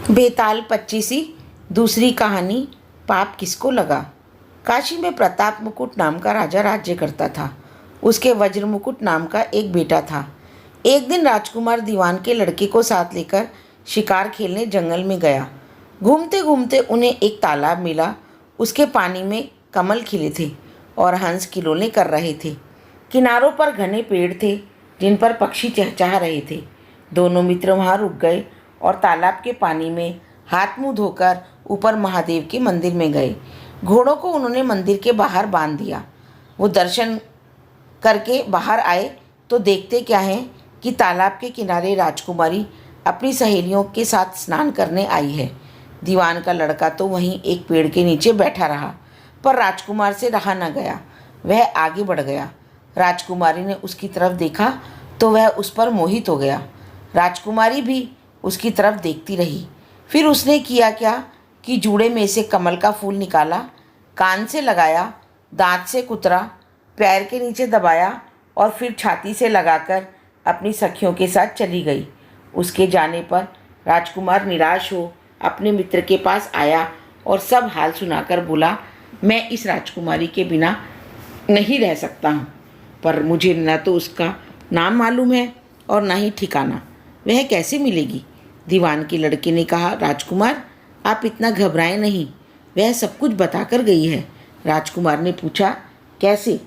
बेताल पच्चीसी दूसरी कहानी। पाप किसको लगा। काशी में प्रताप मुकुट नाम का राजा राज्य करता था। उसके वज्र मुकुट नाम का एक बेटा था। एक दिन राजकुमार दीवान के लड़के को साथ लेकर शिकार खेलने जंगल में गया। घूमते घूमते उन्हें एक तालाब मिला। उसके पानी में कमल खिले थे और हंस किलोले कर रहे थे। किनारों पर घने पेड़ थे जिन पर पक्षी चहचहा रहे थे। दोनों मित्र वहाँ रुक गए और तालाब के पानी में हाथ मुंह धोकर ऊपर महादेव के मंदिर में गए। घोड़ों को उन्होंने मंदिर के बाहर बांध दिया। वो दर्शन करके बाहर आए तो देखते क्या है कि तालाब के किनारे राजकुमारी अपनी सहेलियों के साथ स्नान करने आई है। दीवान का लड़का तो वहीं एक पेड़ के नीचे बैठा रहा, पर राजकुमार से रहा न गया। वह आगे बढ़ गया। राजकुमारी ने उसकी तरफ देखा तो वह उस पर मोहित हो गया। राजकुमारी भी उसकी तरफ देखती रही। फिर उसने किया क्या कि जूड़े में से कमल का फूल निकाला, कान से लगाया, दांत से कुतरा, पैर के नीचे दबाया और फिर छाती से लगाकर अपनी सखियों के साथ चली गई। उसके जाने पर राजकुमार निराश हो अपने मित्र के पास आया और सब हाल सुनाकर बोला, मैं इस राजकुमारी के बिना नहीं रह सकता हूँ, पर मुझे न तो उसका नाम मालूम है और न ही ठिकाना। वह कैसे मिलेगी। दीवान के लड़के ने कहा, राजकुमार आप इतना घबराएं नहीं, वह सब कुछ बताकर गई है। राजकुमार ने पूछा, कैसे।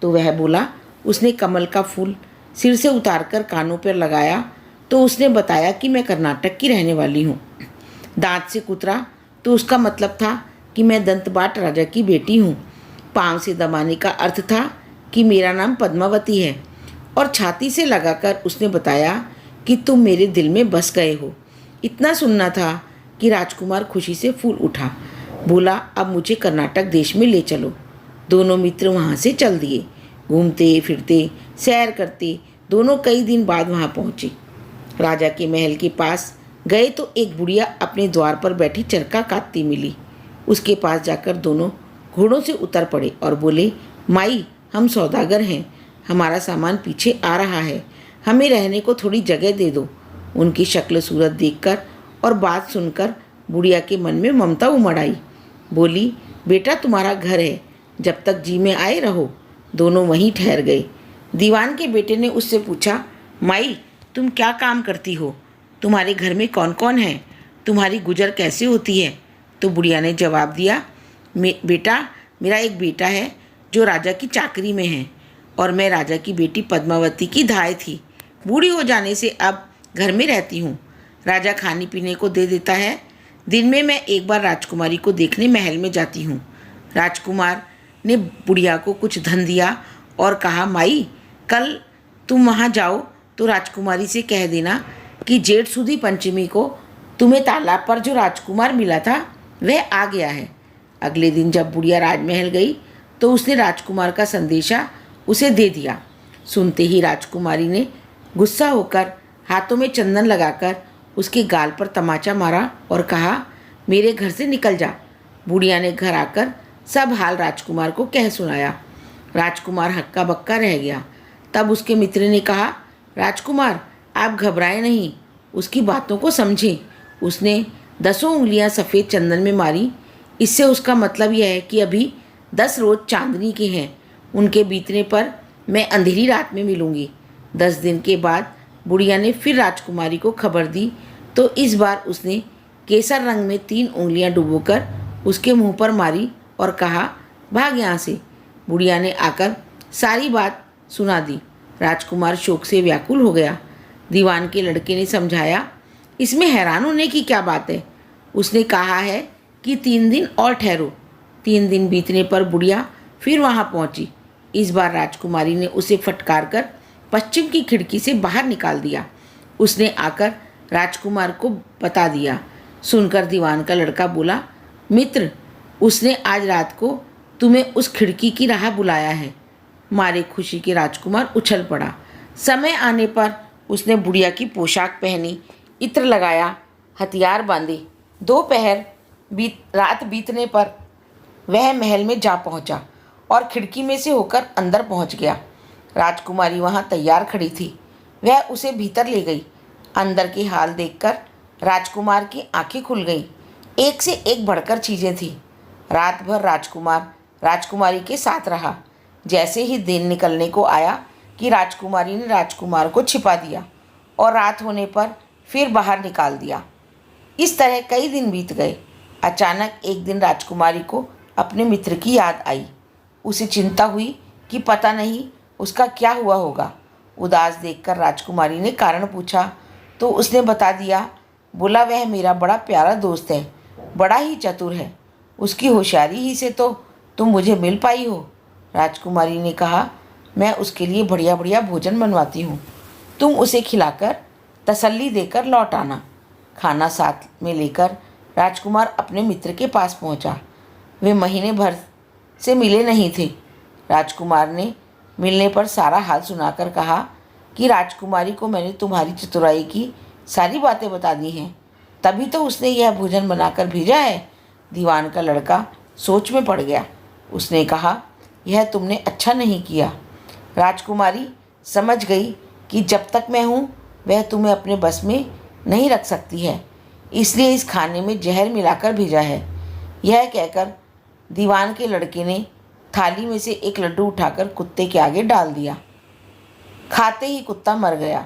तो वह बोला, उसने कमल का फूल सिर से उतारकर कानों पर लगाया तो उसने बताया कि मैं कर्नाटक की रहने वाली हूँ। दांत से कुतरा तो उसका मतलब था कि मैं दंतबाट राजा की बेटी हूँ। पाँव से दबाने का अर्थ था कि मेरा नाम पद्मावती है। और छाती से लगाकर उसने बताया कि तुम मेरे दिल में बस गए हो। इतना सुनना था कि राजकुमार खुशी से फूल उठा। बोला, अब मुझे कर्नाटक देश में ले चलो। दोनों मित्र वहाँ से चल दिए। घूमते फिरते सैर करते दोनों कई दिन बाद वहाँ पहुँचे। राजा के महल के पास गए तो एक बुढ़िया अपने द्वार पर बैठी चरखा काटती मिली। उसके पास जाकर दोनों घोड़ों से उतर पड़े और बोले, माई हम सौदागर हैं, हमारा सामान पीछे आ रहा है, हमें रहने को थोड़ी जगह दे दो। उनकी शक्ल सूरत देखकर और बात सुनकर बुढ़िया के मन में ममता उमड़ आई। बोली, बेटा तुम्हारा घर है, जब तक जी में आए रहो। दोनों वहीं ठहर गए। दीवान के बेटे ने उससे पूछा, माई तुम क्या काम करती हो, तुम्हारे घर में कौन कौन है, तुम्हारी गुजर कैसे होती है। तो बुढ़िया ने जवाब दिया, बेटा मेरा एक बेटा है जो राजा की चाकरी में है और मैं राजा की बेटी पद्मावती की धाय थी। बूढ़ी हो जाने से अब घर में रहती हूँ। राजा खाने पीने को दे देता है। दिन में मैं एक बार राजकुमारी को देखने महल में जाती हूँ। राजकुमार ने बुढ़िया को कुछ धन दिया और कहा, माई कल तुम वहाँ जाओ तो राजकुमारी से कह देना कि जेठ सुदी पंचमी को तुम्हें तालाब पर जो राजकुमार मिला था वह आ गया है। अगले दिन जब बुढ़िया राजमहल गई तो उसने राजकुमार का संदेशा उसे दे दिया। सुनते ही राजकुमारी ने गुस्सा होकर हाथों में चंदन लगाकर उसके गाल पर तमाचा मारा और कहा, मेरे घर से निकल जा। बुढ़िया ने घर आकर सब हाल राजकुमार को कह सुनाया। राजकुमार हक्का बक्का रह गया। तब उसके मित्र ने कहा, राजकुमार आप घबराएं नहीं, उसकी बातों को समझें। उसने 10 उंगलियां सफ़ेद चंदन में मारी, इससे उसका मतलब यह है कि अभी 10 रोज़ चांदनी के हैं। उनके बीतने पर मैं अंधेरी रात में मिलूंगी। 10 दिन के बाद बुढ़िया ने फिर राजकुमारी को खबर दी तो इस बार उसने केसर रंग में 3 उंगलियां डुबोकर उसके मुंह पर मारी और कहा, भाग यहाँ से। बुढ़िया ने आकर सारी बात सुना दी। राजकुमार शोक से व्याकुल हो गया। दीवान के लड़के ने समझाया, इसमें हैरान होने की क्या बात है, उसने कहा है कि 3 दिन और ठहरो। 3 दिन बीतने पर बुढ़िया फिर वहाँ पहुँची। इस बार राजकुमारी ने उसे फटकार कर पश्चिम की खिड़की से बाहर निकाल दिया। उसने आकर राजकुमार को बता दिया। सुनकर दीवान का लड़का बोला, मित्र उसने आज रात को तुम्हें उस खिड़की की राह बुलाया है। मारे खुशी के राजकुमार उछल पड़ा। समय आने पर उसने बुढ़िया की पोशाक पहनी, इत्र लगाया, हथियार बांधे। दोपहर रात बीतने पर वह महल में जा पहुंचा और खिड़की में से होकर अंदर पहुंच गया। राजकुमारी वहां तैयार खड़ी थी। वह उसे भीतर ले गई। अंदर के हाल देखकर राजकुमार की आंखें खुल गईं। एक से एक बढ़कर चीज़ें थी। रात भर राजकुमार राजकुमारी के साथ रहा। जैसे ही दिन निकलने को आया कि राजकुमारी ने राजकुमार को छिपा दिया और रात होने पर फिर बाहर निकाल दिया। इस तरह कई दिन बीत गए। अचानक एक दिन राजकुमारी को अपने मित्र की याद आई। उसे चिंता हुई कि पता नहीं उसका क्या हुआ होगा। उदास देखकर राजकुमारी ने कारण पूछा तो उसने बता दिया। बोला, वह मेरा बड़ा प्यारा दोस्त है, बड़ा ही चतुर है। उसकी होशियारी ही से तो तुम मुझे मिल पाई हो। राजकुमारी ने कहा, मैं उसके लिए बढ़िया बढ़िया भोजन बनवाती हूँ, तुम उसे खिलाकर तसल्ली देकर लौट आना। खाना साथ में लेकर राजकुमार अपने मित्र के पास पहुँचा। वे महीने भर से मिले नहीं थे। राजकुमार ने मिलने पर सारा हाल सुनाकर कहा कि राजकुमारी को मैंने तुम्हारी चतुराई की सारी बातें बता दी हैं, तभी तो उसने यह भोजन बनाकर भेजा है। दीवान का लड़का सोच में पड़ गया। उसने कहा, यह तुमने अच्छा नहीं किया। राजकुमारी समझ गई कि जब तक मैं हूँ वह तुम्हें अपने बस में नहीं रख सकती है, इसलिए इस खाने में जहर मिलाकर भेजा है। यह कहकर दीवान के लड़के ने थाली में से एक लड्डू उठाकर कुत्ते के आगे डाल दिया। खाते ही कुत्ता मर गया।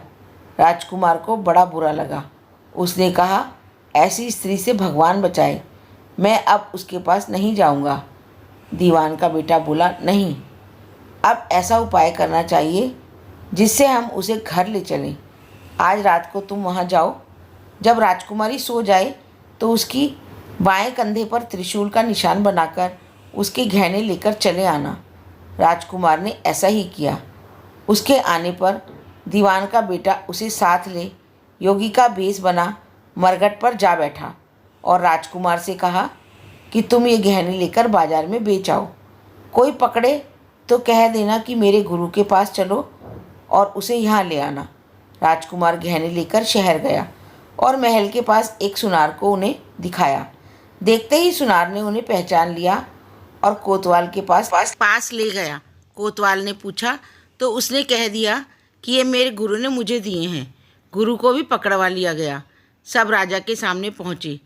राजकुमार को बड़ा बुरा लगा। उसने कहा, ऐसी स्त्री से भगवान बचाए, मैं अब उसके पास नहीं जाऊंगा। दीवान का बेटा बोला, नहीं, अब ऐसा उपाय करना चाहिए जिससे हम उसे घर ले चलें। आज रात को तुम वहाँ जाओ। जब राजकुमारी सो जाए तो उसकी बाएं कंधे पर त्रिशूल का निशान बनाकर उसके गहने लेकर चले आना। राजकुमार ने ऐसा ही किया। उसके आने पर दीवान का बेटा उसे साथ ले योगी का भेष बना मरघट पर जा बैठा और राजकुमार से कहा कि तुम ये गहने लेकर बाजार में बेच आओ। कोई पकड़े तो कह देना कि मेरे गुरु के पास चलो और उसे यहाँ ले आना। राजकुमार गहने लेकर शहर गया और महल के पास एक सुनार को उन्हें दिखाया। देखते ही सुनार ने उन्हें पहचान लिया और कोतवाल के पास ले गया। कोतवाल ने पूछा तो उसने कह दिया कि ये मेरे गुरु ने मुझे दिए हैं। गुरु को भी पकड़वा लिया गया। सब राजा के सामने पहुँचे।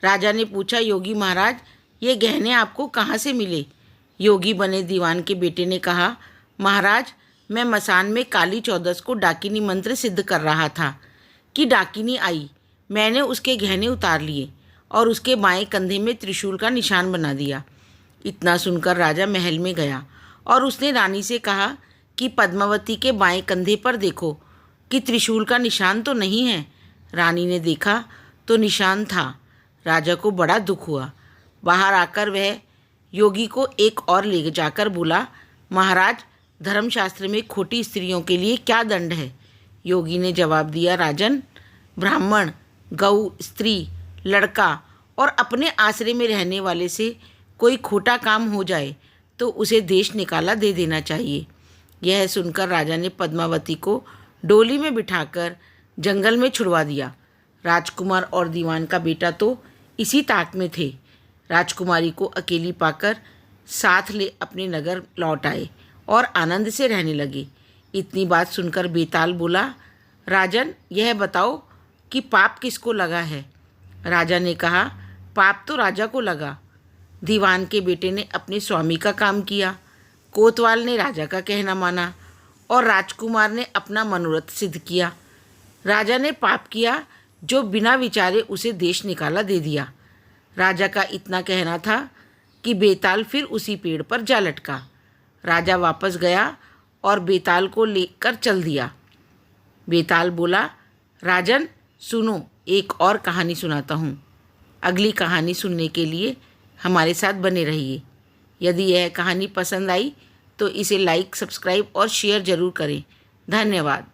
राजा ने पूछा, योगी महाराज, ये गहने आपको कहाँ से मिले? योगी बने दीवान के बेटे ने कहा, महाराज, मैं मसान में काली चौदस को डाकिनी मंत्र सिद्ध कर रहा था कि डाकिनी आई। मैंने उसके गहने उतार लिए और उसके बाएं कंधे में त्रिशूल का निशान बना दिया। इतना सुनकर राजा महल में गया और उसने रानी से कहा कि पद्मावती के बाएं कंधे पर देखो कि त्रिशूल का निशान तो नहीं है। रानी ने देखा तो निशान था। राजा को बड़ा दुख हुआ। बाहर आकर वह योगी को एक और ले जाकर बोला, महाराज, धर्मशास्त्र में खोटी स्त्रियों के लिए क्या दंड है? योगी ने जवाब दिया, राजन, ब्राह्मण, गऊ, स्त्री, लड़का और अपने आश्रय में रहने वाले से कोई खोटा काम हो जाए तो उसे देश निकाला दे देना चाहिए। यह सुनकर राजा ने पद्मावती को डोली में बिठाकर जंगल में छुड़वा दिया। राजकुमार और दीवान का बेटा तो इसी ताक में थे। राजकुमारी को अकेली पाकर साथ ले अपने नगर लौट आए और आनंद से रहने लगे। इतनी बात सुनकर बेताल बोला, राजन, यह बताओ कि पाप किसको लगा है? राजा ने कहा, पाप तो राजा को लगा। दीवान के बेटे ने अपने स्वामी का काम किया, कोतवाल ने राजा का कहना माना और राजकुमार ने अपना मनोरथ सिद्ध किया। राजा ने पाप किया जो बिना विचारे उसे देश निकाला दे दिया। राजा का इतना कहना था कि बेताल फिर उसी पेड़ पर जा लटका। राजा वापस गया और बेताल को लेकर चल दिया। बेताल बोला, राजन, सुनो, एक और कहानी सुनाता हूँ। अगली कहानी सुनने के लिए हमारे साथ बने रहिए। यदि यह कहानी पसंद आई तो इसे लाइक, सब्सक्राइब और शेयर ज़रूर करें। धन्यवाद।